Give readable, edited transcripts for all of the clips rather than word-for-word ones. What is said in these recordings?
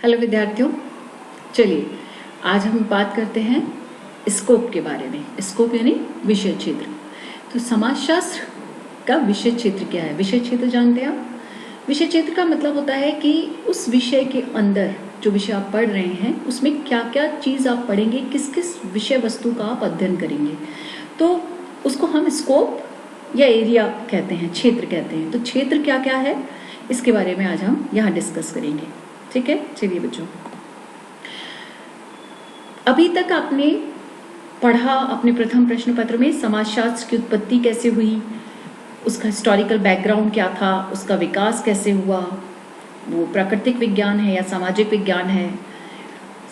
Hello विद्यार्थियों, चलिए आज हम बात करते हैं स्कोप के बारे में। स्कोप यानी विषय क्षेत्र। तो समाजशास्त्र का विषय क्षेत्र क्या है? विषय क्षेत्र जानते हैं आप? विषय क्षेत्र का मतलब होता है कि उस विषय के अंदर जो विषय आप पढ़ रहे हैं उसमें क्या क्या चीज़ आप पढ़ेंगे, किस किस विषय वस्तु का आप अध्ययन करेंगे, तो उसको हम स्कोप या एरिया कहते हैं, क्षेत्र कहते हैं। तो क्षेत्र क्या क्या है इसके बारे में आज हम यहाँ डिस्कस करेंगे। ठीक है, चलिए बच्चों, अभी तक आपने पढ़ा अपने प्रथम प्रश्न पत्र में समाजशास्त्र की उत्पत्ति कैसे हुई, उसका हिस्टोरिकल बैकग्राउंड क्या था, उसका विकास कैसे हुआ, वो प्राकृतिक विज्ञान है या सामाजिक विज्ञान है,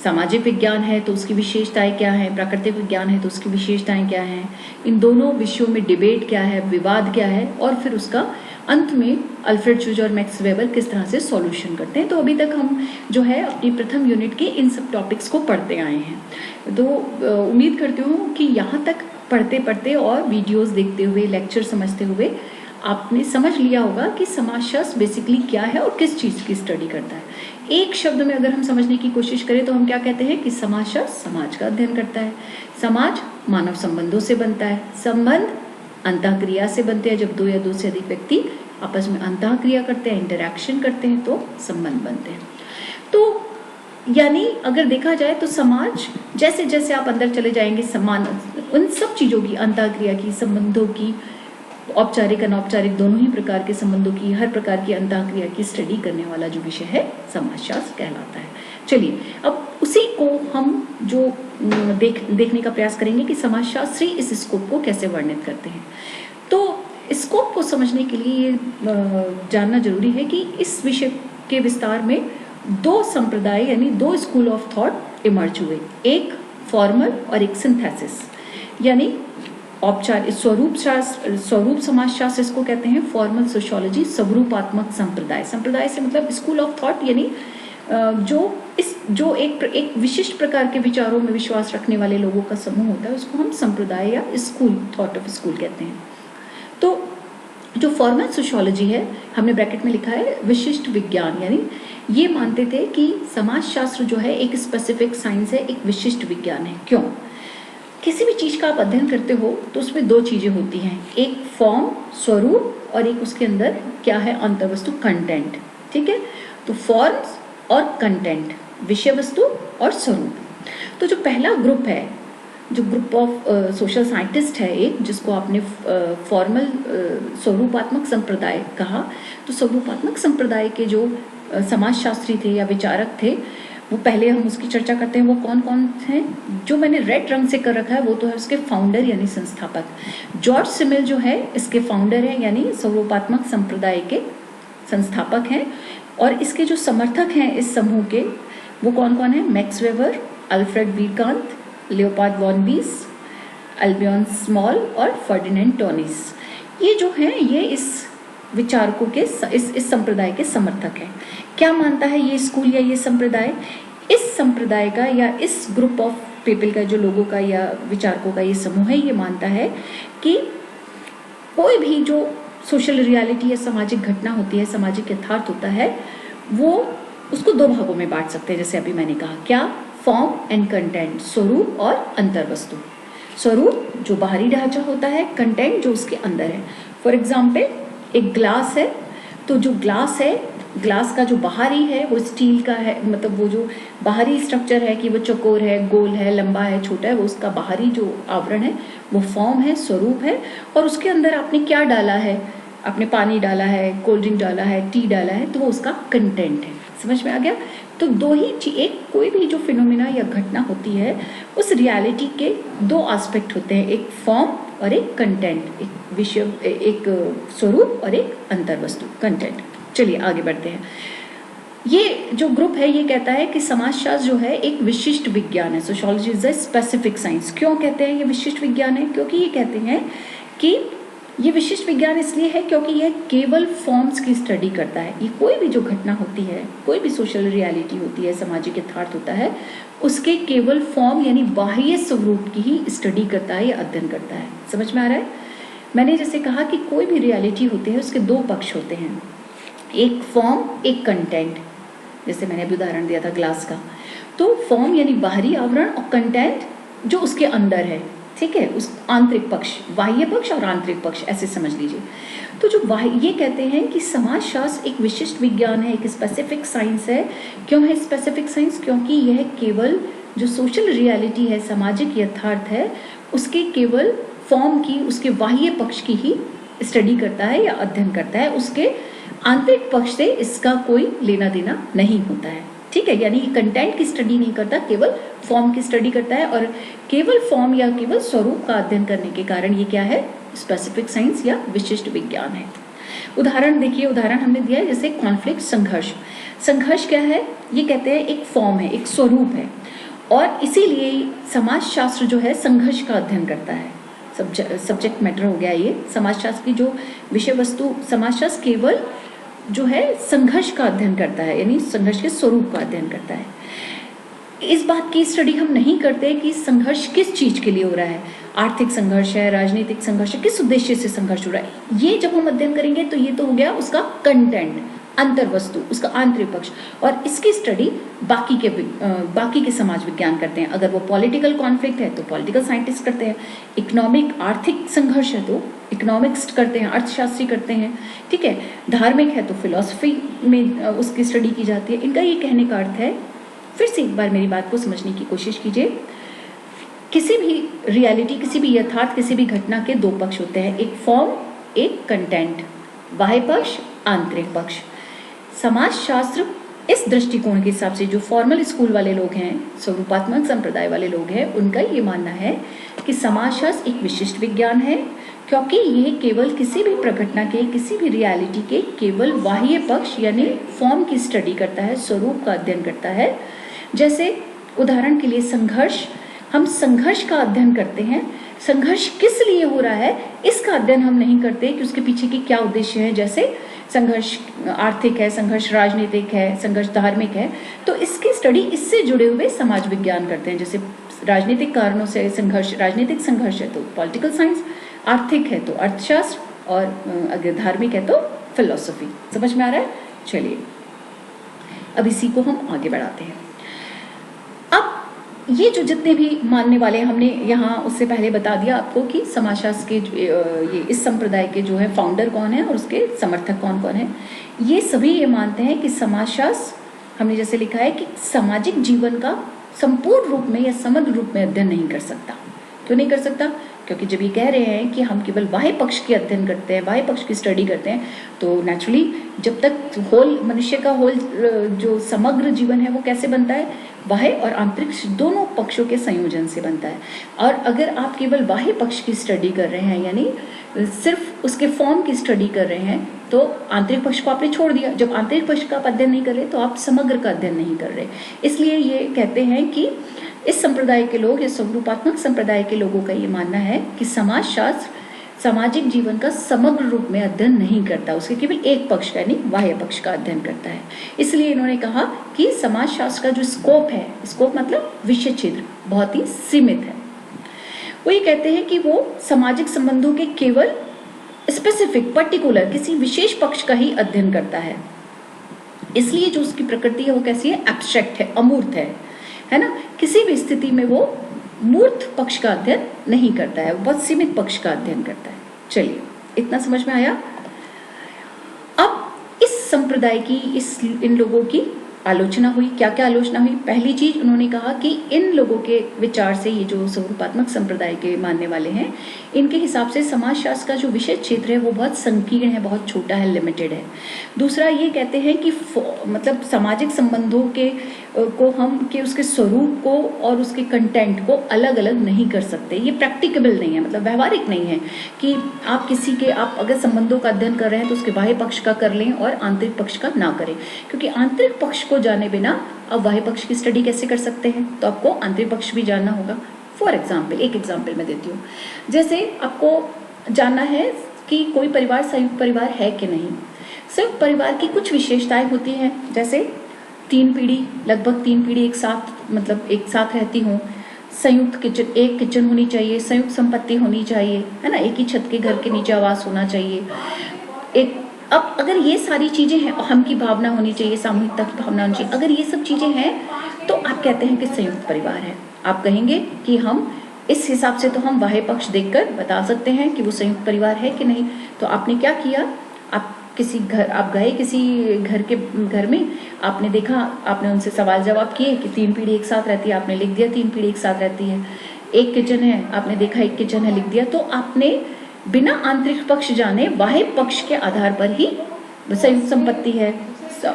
सामाजिक विज्ञान है तो उसकी विशेषताएं क्या है, प्राकृतिक विज्ञान है तो उसकी विशेषताएं क्या हैं, इन दोनों विषयों में डिबेट क्या है, विवाद क्या है, और फिर उसका अंत में अल्फ्रेड शुज और मैक्स वेबर किस तरह से सॉल्यूशन करते हैं। तो अभी तक हम जो है अपनी प्रथम यूनिट के इन सब टॉपिक्स को पढ़ते आए हैं। तो उम्मीद करती हूँ कि यहाँ तक पढ़ते पढ़ते और वीडियोस देखते हुए, लेक्चर समझते हुए आपने समझ लिया होगा कि समाजशास्त्र बेसिकली क्या है और किस चीज़ की स्टडी करता है। एक शब्द में अगर हम समझने की कोशिश करें तो हम क्या कहते हैं कि समाजशास्त्र समाज का अध्ययन करता है। समाज मानव संबंधों से बनता है, संबंध अंतःक्रिया से बनते हैं। जब दो या दो से अधिक व्यक्ति आपस में अंतःक्रिया करते हैं, इंटरैक्शन करते हैं, तो संबंध बनते हैं। तो यानी अगर देखा जाए तो समाज जैसे जैसे आप अंदर चले जाएंगे, समान उन सब चीज़ों की, अंतःक्रिया की, संबंधों की, औपचारिक अनौपचारिक दोनों ही प्रकार के संबंधों की, हर प्रकार की अंतःक्रिया की स्टडी करने वाला जो विषय है समाजशास्त्र कहलाता है। चलिए अब उसी को हम जो देखने का प्रयास करेंगे कि समाजशास्त्री इस स्कोप को कैसे वर्णित करते हैं। तो स्कोप को समझने के लिए ये जानना जरूरी है कि इस विषय के विस्तार में दो संप्रदाय यानी दो स्कूल ऑफ थॉट इमर्ज हुए, एक फॉर्मल और एक सिंथेसिस। यानी औपचारिक स्वरूप समाजशास्त्र इसको कहते हैं, फॉर्मल सोशियोलॉजी स्वरूपात्मक संप्रदाय। संप्रदाय से मतलब स्कूल ऑफ थॉट, यानी जो एक विशिष्ट प्रकार के विचारों में विश्वास रखने वाले लोगों का समूह होता है उसको हम संप्रदाय या स्कूल, थॉट ऑफ स्कूल कहते हैं। तो जो फॉर्मल सोशियोलॉजी है, हमने ब्रैकेट में लिखा है विशिष्ट विज्ञान, यानी ये मानते थे कि समाजशास्त्र जो है एक स्पेसिफिक साइंस है, एक विशिष्ट विज्ञान है। क्यों? किसी भी चीज़ का आप अध्ययन करते हो तो उसमें दो चीज़ें होती हैं, एक फॉर्म स्वरूप और एक उसके अंदर क्या है अंतर्वस्तु कंटेंट। ठीक है, तो फॉर्म्स और कंटेंट, विषय वस्तु और स्वरूप। तो जो पहला ग्रुप है, जो ग्रुप ऑफ सोशल साइंटिस्ट है एक, जिसको आपने फॉर्मल स्वरूपात्मक संप्रदाय कहा, तो स्वरूपात्मक संप्रदाय के जो समाजशास्त्री थे या विचारक थे, वो पहले हम उसकी चर्चा करते हैं। वो कौन कौन हैं? जो मैंने रेड रंग से कर रखा है वो तो है उसके फाउंडर यानी संस्थापक। जॉर्ज सिमिल जो है इसके फाउंडर हैं, यानी स्वरूपात्मक संप्रदाय के संस्थापक हैं। और इसके जो समर्थक हैं इस समूह के, वो कौन कौन है? Max Weber, Alfred Vierkandt, Leopold von Wiese, Albion Small और फर्डिनेंड टोनिस। ये जो हैं ये इस विचारकों के, इस संप्रदाय के समर्थक हैं। क्या मानता है ये स्कूल या ये संप्रदाय? इस संप्रदाय का या इस ग्रुप ऑफ पीपल का, जो लोगों का या विचारकों का ये समूह है, ये मानता है कि कोई भी जो सोशल रियलिटी या सामाजिक घटना होती है, सामाजिक यथार्थ होता है, वो उसको दो भागों में बांट सकते हैं। जैसे अभी मैंने कहा, क्या? फॉर्म एंड कंटेंट, स्वरूप और अंतर्वस्तु। स्वरूप जो बाहरी ढांचा होता है, कंटेंट जो उसके अंदर है। फॉर एग्जाम्पल एक ग्लास है, तो जो ग्लास है, ग्लास का जो बाहरी है वो स्टील का है, मतलब वो जो बाहरी स्ट्रक्चर है कि वो चौकोर है, गोल है, लंबा है, छोटा है, वो उसका बाहरी जो आवरण है वो फॉर्म है, स्वरूप है। और उसके अंदर आपने क्या डाला है? आपने पानी डाला है, कोल्ड ड्रिंक डाला है, टी डाला है, तो वो उसका कंटेंट है। समझ में आ गया? तो दो ही एक कोई भी जो फिनोमिना या घटना होती है उस रियलिटी के दो एस्पेक्ट होते हैं, एक फॉर्म और एक कंटेंट, एक विषय, एक स्वरूप और एक अंतर्वस्तु, कंटेंट। चलिए आगे बढ़ते हैं। ये जो ग्रुप है ये कहता है कि समाजशास्त्र जो है एक विशिष्ट विज्ञान है, sociology is a specific science. क्यों कहते हैं ये विशिष्ट विज्ञान है? क्योंकि ये कहते हैं कि ये विशिष्ट विज्ञान इसलिए है क्योंकि यह केवल फॉर्म्स की स्टडी करता है। ये कोई भी जो घटना होती है, कोई भी सोशल रियलिटी होती है, सामाजिक यथार्थ होता है, उसके केवल फॉर्म यानी बाह्य स्वरूप की ही स्टडी करता है या अध्ययन करता है। समझ में आ रहा है? मैंने जैसे कहा कि कोई भी रियलिटी होती है उसके दो पक्ष होते हैं, एक फॉर्म, एक कंटेंट। जैसे मैंने अभी उदाहरण दिया था ग्लास का। तो फॉर्म यानी बाहरी आवरण और कंटेंट जो उसके अंदर है, ठीक है, उस आंतरिक पक्ष, बाह्य पक्ष और आंतरिक पक्ष, ऐसे समझ लीजिए। तो जो ये कहते हैं कि समाजशास्त्र एक विशिष्ट विज्ञान है, एक स्पेसिफिक साइंस है। क्यों है स्पेसिफिक साइंस? क्योंकि यह केवल जो सोशल रियलिटी है, सामाजिक यथार्थ है, उसके केवल फॉर्म की, उसके बाह्य पक्ष की ही स्टडी करता है या अध्ययन करता है, उसके आंतरिक पक्ष से इसका कोई लेना देना नहीं होता है, ठीक है। यानी कंटेंट की स्टडी नहीं करता, केवल फॉर्म की स्टडी करता है, और केवल फॉर्म या केवल स्वरूप का अध्ययन करने के कारण ये क्या है, स्पेसिफिक साइंस या विशिष्ट विज्ञान है। उदाहरण देखिए, उदाहरण हमने दिया है जैसे कॉन्फ्लिक्ट, संघर्ष। संघर्ष क्या है? ये कहते हैं एक फॉर्म है, एक स्वरूप है, और इसीलिए समाजशास्त्र जो है संघर्ष का अध्ययन करता है। सब्जेक्ट मैटर हो गया ये। समाजशास्त्र की जो विषय वस्तु, समाजशास्त्र केवल जो है संघर्ष का अध्ययन करता है, यानी संघर्ष के स्वरूप का अध्ययन करता है। इस बात की स्टडी हम नहीं करते कि संघर्ष किस चीज के लिए हो रहा है, आर्थिक संघर्ष है, राजनीतिक संघर्ष है, किस उद्देश्य से संघर्ष हो रहा है। ये जब हम अध्ययन करेंगे तो ये तो हो गया उसका कंटेंट, अंतर वस्तु, उसका आंतरिक पक्ष, और इसकी स्टडी बाकी के समाज विज्ञान करते हैं। अगर वो पॉलिटिकल कॉन्फ्लिक्ट है तो पॉलिटिकल साइंटिस्ट करते हैं, इकोनॉमिक आर्थिक संघर्ष है तो इकोनॉमिक्स करते हैं, अर्थशास्त्री करते हैं, ठीक है। धार्मिक है तो फिलॉसफी में उसकी स्टडी की जाती है। इनका ये कहने का अर्थ है, फिर से एक बार मेरी बात को समझने की कोशिश कीजिए, किसी भी रियलिटी, किसी भी यथार्थ, किसी भी घटना के दो पक्ष होते हैं, एक फॉर्म, एक कंटेंट, बाह्य पक्ष, आंतरिक पक्ष। समाजशास्त्र इस दृष्टिकोण के हिसाब से, जो फॉर्मल स्कूल वाले लोग हैं, स्वरूपात्मक संप्रदाय वाले लोग हैं, उनका ये मानना है कि समाजशास्त्र एक विशिष्ट विज्ञान है, क्योंकि ये केवल किसी भी प्रघटना के, किसी भी रियलिटी के केवल बाह्य पक्ष यानी फॉर्म की स्टडी करता है, स्वरूप का अध्ययन करता है। जैसे उदाहरण के लिए संघर्ष, हम संघर्ष का अध्ययन करते हैं, संघर्ष किस लिए हो रहा है इसका अध्ययन हम नहीं करते कि उसके पीछे की क्या उद्देश्य है। जैसे संघर्ष आर्थिक है, संघर्ष राजनीतिक है, संघर्ष धार्मिक है, तो इसकी स्टडी इससे जुड़े हुए समाज विज्ञान करते हैं। जैसे राजनीतिक कारणों से संघर्ष, राजनीतिक संघर्ष है तो पॉलिटिकल साइंस, आर्थिक है तो अर्थशास्त्र, और अगर धार्मिक है तो फिलॉसफी। समझ में आ रहा है? चलिए अब इसी को हम आगे बढ़ाते हैं। अब ये जो जितने भी मानने वाले, हमने यहाँ उससे पहले बता दिया आपको कि समाजशास्त्र के ये इस संप्रदाय के जो है फाउंडर कौन है और उसके समर्थक कौन कौन है। ये सभी ये मानते हैं कि समाजशास्त्र, हमने जैसे लिखा है कि सामाजिक जीवन का संपूर्ण रूप में या समग्र रूप में अध्ययन नहीं कर सकता। क्यों नहीं कर सकता? क्योंकि जब ये कह रहे हैं कि हम केवल बाह्य पक्ष के अध्ययन करते हैं, बाह्य पक्ष की स्टडी करते हैं, तो नेचुरली जब तक होल मनुष्य का होल जो समग्र जीवन है वो कैसे बनता है? बाह्य और आंतरिक दोनों पक्षों के संयोजन से बनता है। और अगर आप केवल बाह्य पक्ष की स्टडी कर रहे हैं, यानी सिर्फ उसके फॉर्म की स्टडी कर रहे हैं, तो आंतरिक पक्ष को आपने छोड़ दिया। जब आंतरिक पक्ष का आप अध्ययन नहीं कर रहे तो आप समग्र का अध्ययन नहीं कर रहे। इसलिए ये कहते हैं कि इस संप्रदाय के लोग, इस स्वरूपात्मक संप्रदाय के लोगों का ये मानना है कि समाजशास्त्र सामाजिक जीवन का समग्र रूप में अध्ययन नहीं करता, उसके केवल एक पक्ष का यानी बाह्य पक्ष का अध्ययन करता है। इसलिए इन्होंने कहा कि समाजशास्त्र का जो स्कोप है, स्कोप मतलब विषय क्षेत्र, बहुत ही सीमित है। वो ये कहते हैं कि वो सामाजिक संबंधों के केवल स्पेसिफिक, पर्टिकुलर, किसी विशेष पक्ष का ही अध्ययन करता है। इसलिए जो उसकी प्रकृति है वो कैसी है? एब्स्ट्रैक्ट है, अमूर्त है ना। किसी भी स्थिति में वो मूर्त पक्ष का अध्ययन नहीं करता है, वो बहुत सीमित पक्ष का अध्ययन करता है। चलिए इतना समझ में आया। अब इस संप्रदाय की, इन लोगों की आलोचना हुई। क्या क्या आलोचना हुई? पहली चीज उन्होंने कहा कि इन लोगों के विचार से, ये जो स्वरूपात्मक संप्रदाय के मानने वाले हैं, इनके हिसाब से समाजशास्त्र का जो विषय क्षेत्र है वो बहुत संकीर्ण है, बहुत छोटा है, लिमिटेड है। दूसरा ये कहते हैं कि मतलब सामाजिक संबंधों के को हम के उसके स्वरूप को और उसके कंटेंट को अलग अलग नहीं कर सकते। ये प्रैक्टिकेबल नहीं है, मतलब व्यवहारिक नहीं है कि आप किसी के, आप अगर संबंधों का अध्ययन कर रहे हैं तो उसके बाह्य पक्ष का कर लें और आंतरिक पक्ष का ना करें, क्योंकि आंतरिक पक्ष को जाने बिना आप बाह्य पक्ष की स्टडी कैसे कर सकते हैं? तो आपको आंतरिक पक्ष भी जानना होगा। फॉर एग्जाम्पल, एक एग्जाम्पल मैं देती हूँ। जैसे आपको जानना है कि कोई परिवार संयुक्त परिवार है कि नहीं। संयुक्त परिवार की कुछ विशेषताएं होती हैं, जैसे 3 पीढ़ी, लगभग 3 पीढ़ी एक साथ, मतलब एक साथ रहती हों, संयुक्त किचन, एक किचन होनी चाहिए, संयुक्त संपत्ति होनी चाहिए, है ना, एक ही छत के घर के नीचे आवास होना चाहिए, एक अब अगर ये सारी चीजें हैं, हम की भावना होनी चाहिए, सामूहिकता की भावना होनी चाहिए, अगर ये सब चीजें हैं तो आप कहते हैं कि संयुक्त परिवार है। आप कहेंगे कि हम इस हिसाब से तो हम बाह्य पक्ष देखकर बता सकते हैं कि वो संयुक्त परिवार है कि नहीं। तो आपने क्या किया, आप गए किसी घर में, आपने देखा, आपने उनसे सवाल जवाब किए कि 3 पीढ़ी एक साथ रहती है, आपने लिख दिया 3 पीढ़ी एक साथ रहती है। एक किचन है, आपने देखा एक किचन है, लिख दिया। तो आपने बिना आंतरिक पक्ष जाने बाह्य पक्ष के आधार पर ही संयुक्त संपत्ति है,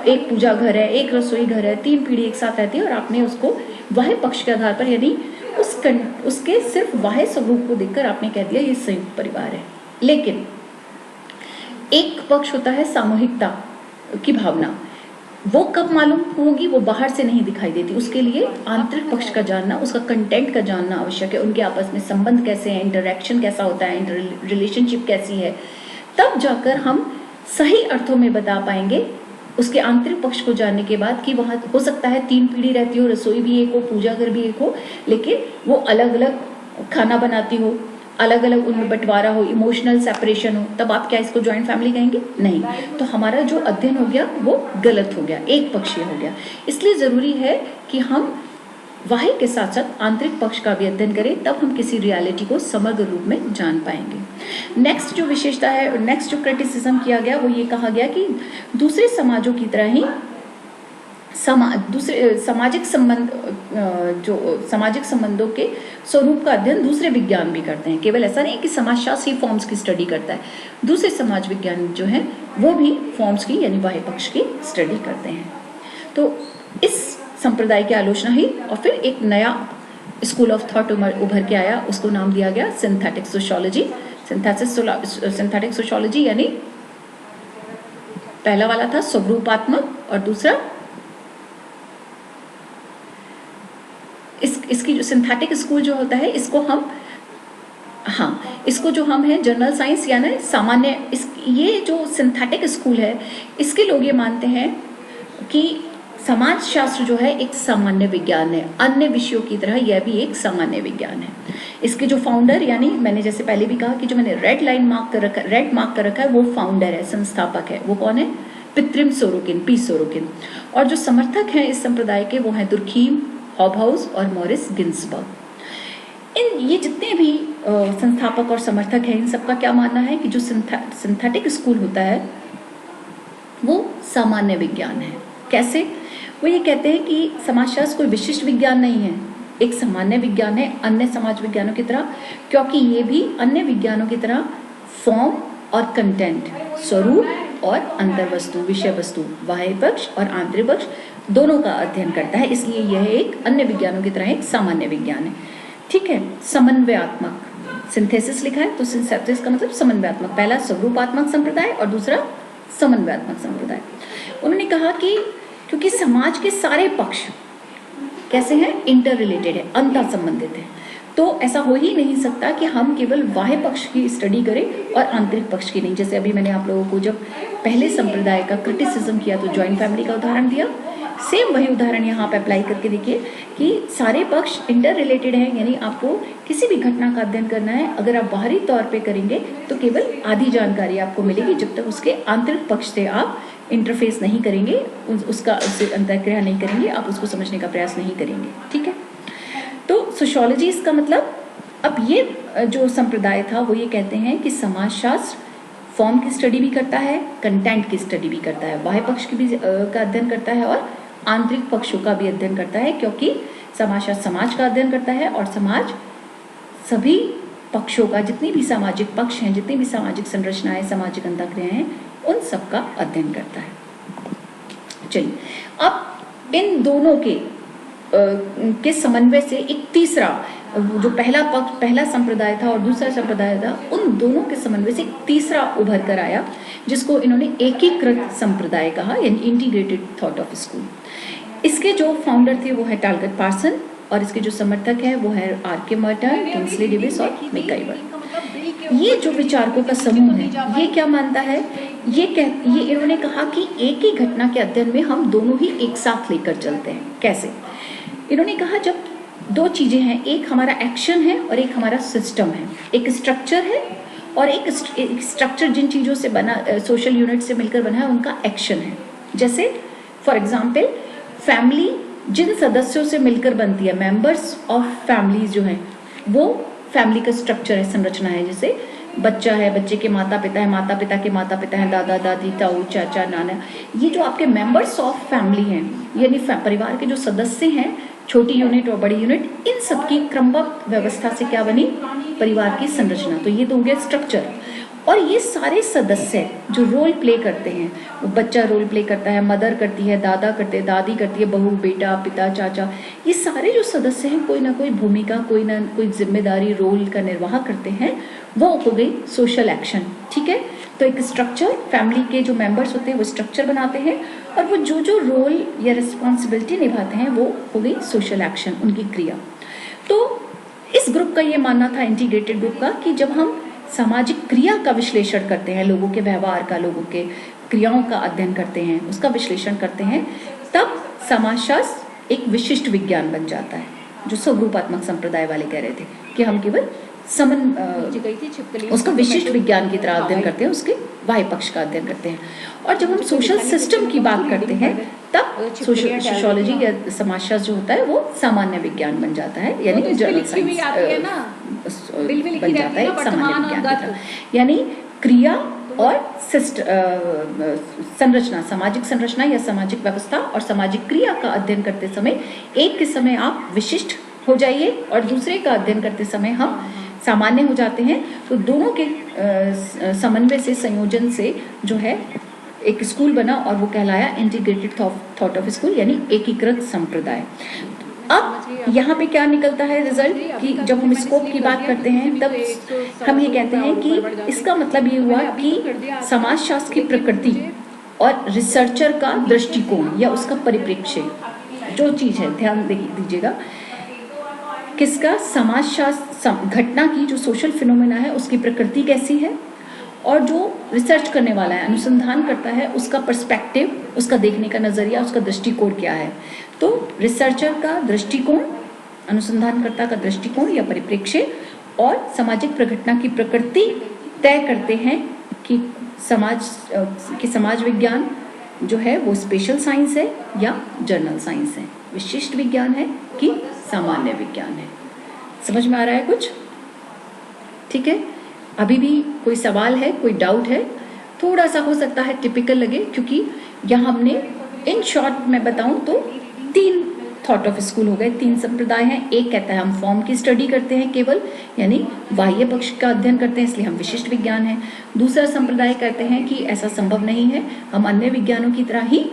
एक पूजा घर है, एक रसोई घर है, 3 पीढ़ी एक साथ रहती है, और आपने उसको बाह्य पक्ष के आधार पर, यानी उसके सिर्फ बाह्य स्वरूप को देखकर आपने कह दिया ये संयुक्त परिवार है। लेकिन एक पक्ष होता है सामूहिकता की भावना, वो कब मालूम होगी, वो बाहर से नहीं दिखाई देती। उसके लिए आंतरिक पक्ष का जानना, उसका कंटेंट का जानना आवश्यक है, उनके आपस में संबंध कैसे हैं, इंटरेक्शन कैसा होता है, रिलेशनशिप कैसी है, तब जाकर हम सही अर्थों में बता पाएंगे उसके आंतरिक पक्ष को जानने के बाद कि वहाँ हो सकता है 3 पीढ़ी रहती हो, रसोई भी एक हो, पूजा घर भी एक हो, लेकिन वो अलग अलग खाना बनाती हो, अलग अलग उनमें बंटवारा हो, इमोशनल सेपरेशन हो, तब आप क्या इसको जॉइंट फैमिली कहेंगे? नहीं। तो हमारा जो अध्ययन हो गया वो गलत हो गया, एक पक्षीय हो गया। इसलिए जरूरी है कि हम बाह्य के साथ साथ आंतरिक पक्ष का भी अध्ययन करें, तब हम किसी रियलिटी को समग्र रूप में जान पाएंगे। नेक्स्ट जो विशेषता है, नेक्स्ट जो क्रिटिसिज्म किया गया वो ये कहा गया कि दूसरे समाजों की तरह ही दूसरे सामाजिक संबंधों के स्वरूप का अध्ययन दूसरे विज्ञान भी करते हैं। केवल ऐसा नहीं कि समाजशास्त्री फॉर्म्स की स्टडी करता है, दूसरे समाज विज्ञान जो है वो भी फॉर्म्स की यानी बाह्य पक्ष की स्टडी करते हैं। तो इस संप्रदाय की आलोचना ही, और फिर एक नया स्कूल ऑफ थॉट उभर के आया, उसको नाम दिया गया सिंथेटिक सोशियोलॉजी। सिंथेटिक सोशियोलॉजी यानी पहला वाला था स्वरूपात्मक और दूसरा इसकी जो सिंथेटिक स्कूल जो होता है, इसको जो हम है जनरल साइंस यानी सामान्य, ये जो सिंथेटिक स्कूल है इसके लोग ये मानते हैं कि समाज शास्त्र जो है एक सामान्य विज्ञान है, अन्य विषयों की तरह यह भी एक सामान्य विज्ञान है। इसके जो फाउंडर, यानी मैंने जैसे पहले भी कहा कि जो मैंने रेड मार्क कर रखा है वो फाउंडर है, संस्थापक है। वो कौन है? पित्रिम सोरोकिन, पी सोरोकिन। और जो समर्थक हैं इस संप्रदाय के वो हैं दुर्खीम, हॉबहाउस और मॉरिस गिन्सबर्ग। ये जितने भी संस्थापक और समर्थक हैं, इन सबका क्या मानना है कि जो सिंथेटिक स्कूल होता है वो सामान्य विज्ञान है। कैसे? वो ये कहते हैं कि समाजशास्त्र कोई विशिष्ट विज्ञान नहीं है, एक सामान्य विज्ञान है अन्य समाज विज्ञानों की तरह, क्योंकि ये भी अन्य विज्ञानों की तरह फॉर्म और कंटेंट, स्वरूप और अंतर्वस्तु, विषय वस्तु, बाह्य पक्ष और आंतरिक पक्ष दोनों का अध्ययन करता है। इसलिए यह एक अन्य विज्ञानों की तरह एक सामान्य विज्ञान है। ठीक है। समन्वयात्मक, सिंथेसिस लिखा है तो सिंथेसिस का मतलब समन्वयात्मक, पहला स्वरूपात्मक संप्रदाय और दूसरा समन्वयात्मक संप्रदाय। उन्होंने कहा कि क्योंकि समाज के सारे पक्ष कैसे हैं? इंटर रिलेटेड है, अंतर संबंधित है, तो ऐसा हो ही नहीं सकता कि हम केवल बाह्य पक्ष की स्टडी करें और आंतरिक पक्ष की नहीं। जैसे अभी मैंने आप लोगों को जब पहले संप्रदाय का क्रिटिसिज्म किया तो जॉइंट फैमिली का उदाहरण दिया, सेम वही उदाहरण यहाँ पे अप्लाई करके देखिए कि सारे पक्ष इंटर रिलेटेड हैं, यानी आपको किसी भी घटना का अध्ययन करना है, अगर आप बाहरी तौर पे करेंगे तो केवल आधी जानकारी आपको मिलेगी, जब तक उसके आंतरिक पक्ष से आप इंटरफेस नहीं करेंगे, उससे अंतर्क्रिया नहीं करेंगे, आप उसको समझने का प्रयास नहीं करेंगे। ठीक है। तो सोशियोलॉजी इसका मतलब, अब ये जो संप्रदाय था वो ये कहते हैं कि समाजशास्त्र फॉर्म की स्टडी भी करता है, कंटेंट की स्टडी भी करता है, बाह्य पक्ष की भी का अध्ययन करता है और आंतरिक पक्षों का भी अध्ययन करता है, क्योंकि समाजशास्त्र समाज का अध्ययन करता है और समाज सभी पक्षों का, जितनी भी सामाजिक पक्ष हैं, जितनी भी सामाजिक संरचनाएं, सामाजिक अंतःक्रियाएं हैं, उन सब का अध्ययन करता है। चलिए, अब इन दोनों के समन्वय से एक तीसरा, जो पहला संप्रदाय था और दूसरा संप्रदाय था, उन दोनों के समन्वय से एक तीसरा उभर कर आया, जिसको इन्होंने एकीकृत संप्रदाय कहा, यानी इंटीग्रेटेड थॉट ऑफ स्कूल। इसके जो फाउंडर थे वो है टालगट पार्सन और इसके जो समर्थक है वो है आर.के. मर्टन, किंग्सले डेविस और मैकइवर। ये जो विचारकों का समूह है ये क्या मानता है? ये इन्होंने कहा कि एक ही घटना के अध्ययन में हम दोनों ही एक साथ लेकर चलते हैं। कैसे? इन्होंने कहा जब दो चीजें हैं, एक हमारा एक्शन है और एक हमारा सिस्टम है, एक स्ट्रक्चर है और एक स्ट्रक्चर जिन चीज़ों से बना, सोशल यूनिट से मिलकर बना है, उनका एक्शन है। जैसे फॉर एग्जाम्पल फैमिली जिन सदस्यों से मिलकर बनती है, मेंबर्स ऑफ फैमिलीज जो हैं, वो फैमिली का स्ट्रक्चर है, संरचना है। जैसे बच्चा है, बच्चे के माता पिता है, माता पिता के माता पिता हैं, दादा दादी, ताऊ चाचा नाना, ये जो आपके मेंबर्स ऑफ फैमिली हैं, यानी परिवार के जो सदस्य हैं, छोटी यूनिट और बड़ी यूनिट, इन सबकी क्रमबद्ध व्यवस्था से क्या बनी, परिवार की संरचना। तो ये तो हो गया स्ट्रक्चर। और ये सारे सदस्य जो रोल प्ले करते हैं, वो बच्चा रोल प्ले करता है, मदर करती है, दादा करते हैं, दादी करती है, बहू, बेटा, पिता, चाचा, ये सारे जो सदस्य हैं कोई ना कोई भूमिका, कोई ना कोई जिम्मेदारी, रोल का निर्वाह करते हैं। वो हो गई सोशल एक्शन। ठीक है, तो एक स्ट्रक्चर, फैमिली के जो मेंबर्स होते हैं वो स्ट्रक्चर बनाते हैं, और वो जो जो रोल या रिस्पॉन्सिबिलिटी निभाते हैं वो हो गई सोशल एक्शन, उनकी क्रिया। तो इस ग्रुप का ये मानना था, इंटीग्रेटेड ग्रुप का, कि जब हम सामाजिक क्रिया का विश्लेषण करते हैं, लोगों के व्यवहार का, लोगों के क्रियाओं का अध्ययन करते हैं, उसका विश्लेषण करते हैं, तब समाजशास्त्र एक विशिष्ट विज्ञान बन जाता है। जो स्वरूपात्मक संप्रदाय वाले कह रहे थे कि हम केवल उसका विशिष्ट विज्ञान की तरह अध्ययन करते हैं, उसके बाह्य पक्ष का अध्ययन करते हैं। और जब हम सोशल सिस्टम की बात करते हैं, तब सोशियोलॉजी या समाजशास्त्र जो होता है वो सामान्य विज्ञान बन जाता है, यानी जनरल साइंस बन जाता है, एक सामान्य विज्ञान की तरह। यानी क्रिया और संरचना, सामाजिक संरचना या सामाजिक व्यवस्था और सामाजिक क्रिया का अध्ययन करते समय एक के समय आप विशिष्ट हो जाइए और दूसरे का अध्ययन करते समय हम सामान्य हो जाते हैं। तो दोनों के समन्वय से, संयोजन से जो है एक स्कूल बना, और वो कहलाया इंटीग्रेटेड थॉट ऑफ स्कूल, यानी एकीकृत संप्रदाय। अब यहाँ पे क्या निकलता है रिजल्ट, कि जब हम स्कोप की बात करते हैं तब हम ये कहते हैं कि इसका मतलब ये हुआ कि समाजशास्त्र की प्रकृति और रिसर्चर का दृष्टिकोण या उसका परिप्रेक्ष्य, जो चीज़ है, ध्यान दीजिएगा, किसका, समाजशास्त्र घटना की जो सोशल फिनोमेना है उसकी प्रकृति कैसी है, और जो रिसर्च करने वाला है, अनुसंधान करता है, उसका पर्सपेक्टिव, उसका देखने का नजरिया, उसका दृष्टिकोण क्या है। तो रिसर्चर का दृष्टिकोण, अनुसंधानकर्ता का दृष्टिकोण या परिप्रेक्ष्य, और सामाजिक प्रघटना की प्रकृति तय करते हैं कि समाज विज्ञान जो है वो स्पेशल साइंस है या जर्नल साइंस है, विशिष्ट विज्ञान है कि सामान्य विज्ञान है। समझ में आ रहा है कुछ? ठीक है, अभी भी कोई सवाल है, कोई डाउट है? थोड़ा सा हो सकता है टिपिकल लगे, क्योंकि यहाँ हमने इन शॉर्ट में बताऊं तो 3 थॉट ऑफ स्कूल हो गए, 3 संप्रदाय हैं। एक कहता है हम फॉर्म की स्टडी करते हैं केवल, यानी बाह्य पक्ष का अध्ययन करते हैं, इसलिए हम विशिष्ट विज्ञान हैं। दूसरा संप्रदाय कहते हैं कि ऐसा संभव नहीं है, हम अन्य विज्ञानों की तरह ही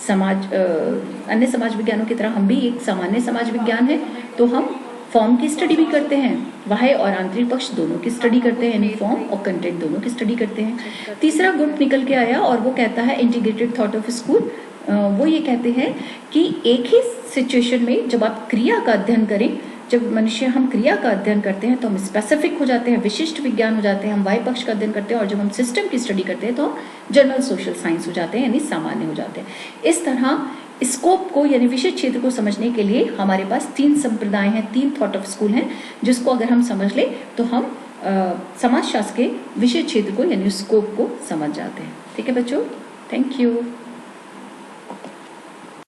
अन्य समाज विज्ञानों की तरह हम भी एक सामान्य समाज विज्ञान है, तो हम फॉर्म की स्टडी भी करते हैं, बाह्य और आंतरिक पक्ष दोनों की स्टडी करते हैं, यानी फॉर्म और कंटेंट दोनों की स्टडी करते हैं। तीसरा ग्रुप निकल के आया और वो कहता है इंटीग्रेटेड थॉट ऑफ स्कूल। वो ये कहते हैं कि एक ही सिचुएशन में जब आप क्रिया का अध्ययन करें, जब हम क्रिया का अध्ययन करते हैं तो हम स्पेसिफिक हो जाते हैं, विशिष्ट विज्ञान हो जाते हैं, हम वाय पक्ष का अध्ययन करते हैं, और जब हम सिस्टम की स्टडी करते हैं तो हम जनरल सोशल साइंस हो जाते हैं, यानी सामान्य हो जाते हैं। इस तरह स्कोप को यानी विशिष्ट क्षेत्र को समझने के लिए हमारे पास 3 संप्रदाय हैं, 3 थॉट ऑफ स्कूल हैं, जिसको अगर हम समझ लें तो हम समाजशास्त्र के विशिष्ट क्षेत्र को यानी स्कोप को समझ जाते हैं। ठीक है बच्चों, थैंक यू।